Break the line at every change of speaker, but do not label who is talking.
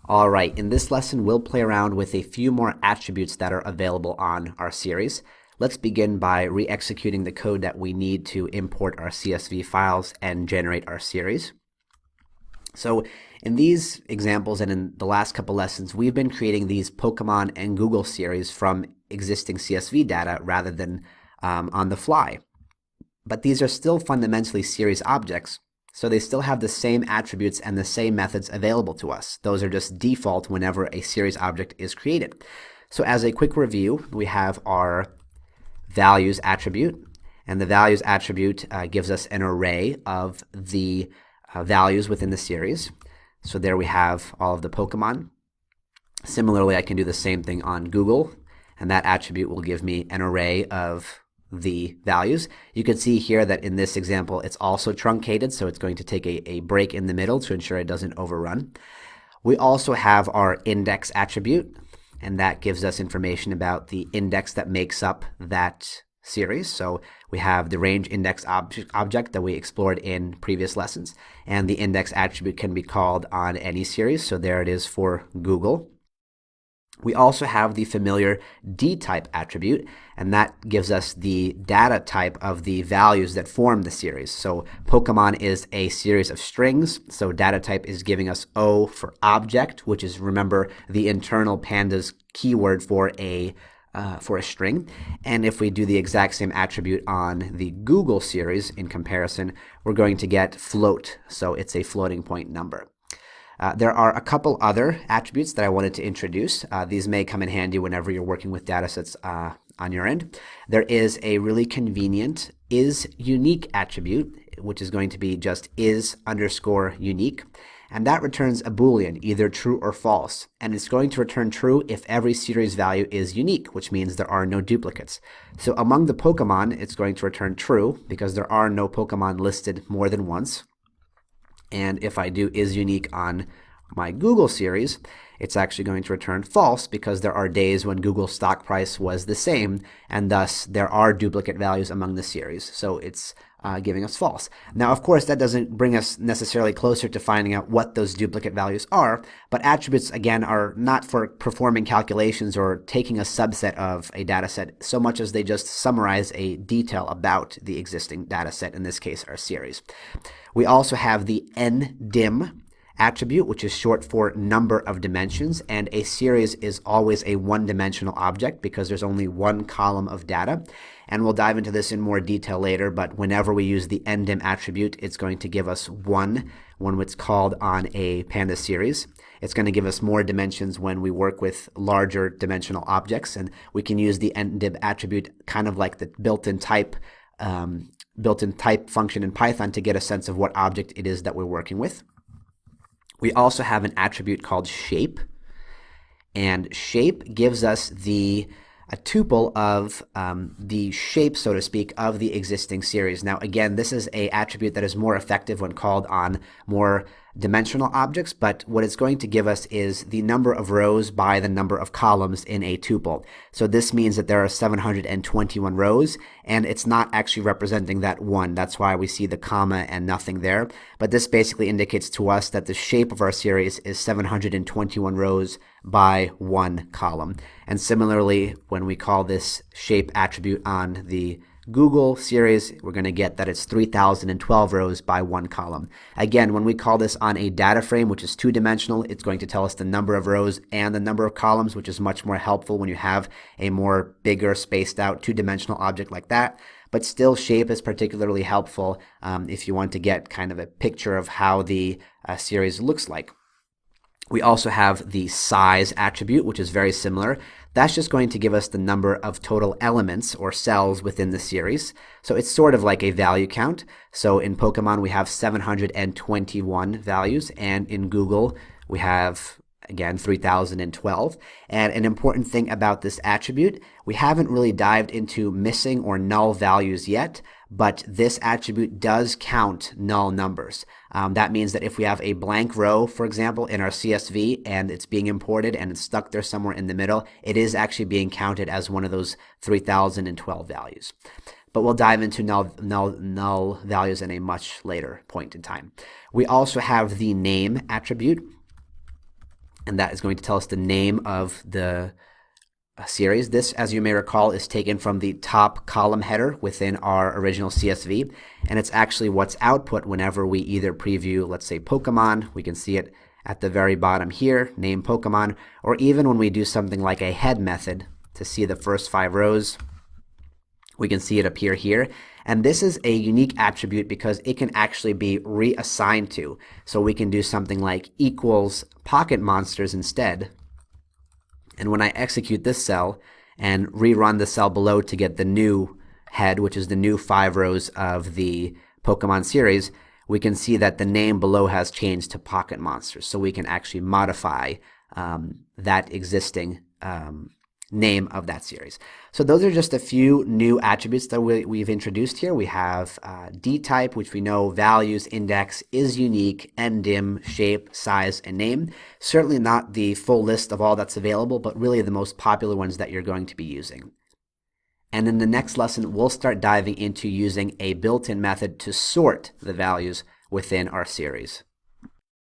All right, in this lesson, we'll play around with a few more attributes that are available on our series. Let's begin by re-executing the code that we need to import our CSV files and generate our series. So in these examples and in the last couple lessons, we've been creating these Pokemon and Google series from existing CSV data rather than on the fly. But these are still fundamentally series objects, so they still have the same attributes and the same methods available to us. Those are just default whenever a series object is created. So as a quick review, we have our values attribute, and the values attribute gives us an array of the values within the series. So there we have all of the Pokemon. Similarly, I can do the same thing on Google, and that attribute will give me an array of the values. You can see here that in this example it's also truncated, so it's going to take a break in the middle to ensure it doesn't overrun. We also have our index attribute, and that gives us information about the index that makes up that series. So we have the range index object that we explored in previous lessons, and the index attribute can be called on any series, so there it is for Google. We also have the familiar dtype attribute, and that gives us the data type of the values that form the series. So Pokemon is a series of strings, so data type is giving us O for object, which is, remember, the internal pandas keyword for a string. And if we do the exact same attribute on the Google series in comparison, we're going to get float, so it's a floating point number. There are a couple other attributes that I wanted to introduce. These may come in handy whenever you're working with datasets on your end. There is a really convenient isUnique attribute, which is going to be just is_unique, and that returns a Boolean, either true or false. And it's going to return true if every series value is unique, which means there are no duplicates. So among the Pokemon, it's going to return true because there are no Pokemon listed more than once. And if I do isUnique on my Google series, it's actually going to return false because there are days when Google's stock price was the same, and thus there are duplicate values among the series. So it's giving us false. Now, of course, that doesn't bring us necessarily closer to finding out what those duplicate values are, but attributes, again, are not for performing calculations or taking a subset of a data set so much as they just summarize a detail about the existing data set, in this case, our series. We also have the ndim attribute, which is short for number of dimensions, and a series is always a one-dimensional object because there's only one column of data. And we'll dive into this in more detail later, but whenever we use the ndim attribute, it's going to give us one when it's called on a Panda series. It's going to give us more dimensions when we work with larger dimensional objects, and we can use the ndim attribute kind of like the built-in type function in Python to get a sense of what object it is that we're working with. We also have an attribute called shape, and shape gives us a tuple of the shape, so to speak, of the existing series. Now, again, this is an attribute that is more effective when called on more dimensional objects, but what it's going to give us is the number of rows by the number of columns in a tuple. So this means that there are 721 rows, and it's not actually representing that one. That's why we see the comma and nothing there. But this basically indicates to us that the shape of our series is 721 rows by one column. And similarly, when we call this shape attribute on the Google series, we're going to get that it's 3012 rows by one column. Again, when we call this on a data frame, which is two-dimensional, it's going to tell us the number of rows and the number of columns, which is much more helpful when you have a more bigger, spaced out two-dimensional object like that. But still, shape is particularly helpful if you want to get kind of a picture of how the series looks like. We also have the size attribute, which is very similar. That's just going to give us the number of total elements or cells within the series. So it's sort of like a value count. So in Pokemon, we have 721 values, and in Google, we have, again, 3012. And an important thing about this attribute, we haven't really dived into missing or null values yet, but this attribute does count null numbers. That means that if we have a blank row, for example, in our CSV and it's being imported and it's stuck there somewhere in the middle, it is actually being counted as one of those 3012 values. But we'll dive into null values in a much later point in time. We also have the name attribute. and that is going to tell us the name of the series. This, as you may recall, is taken from the top column header within our original CSV, and it's actually what's output whenever we either preview, let's say, Pokemon. We can see it at the very bottom here, name Pokemon, or even when we do something like a head method to see the first 5 rows, we can see it appear here. And this is a unique attribute because it can actually be reassigned to. So we can do something like equals Pocket Monsters instead. And when I execute this cell and rerun the cell below to get the new head, which is the new 5 rows of the Pokemon series, we can see that the name below has changed to Pocket Monsters. So we can actually modify that existing name of that series. So those are just a few new attributes that we've introduced here. We have dtype, which we know values, index, is unique, endim, shape, size, and name. Certainly not the full list of all that's available, but really the most popular ones that you're going to be using. And in the next lesson, we'll start diving into using a built-in method to sort the values within our series.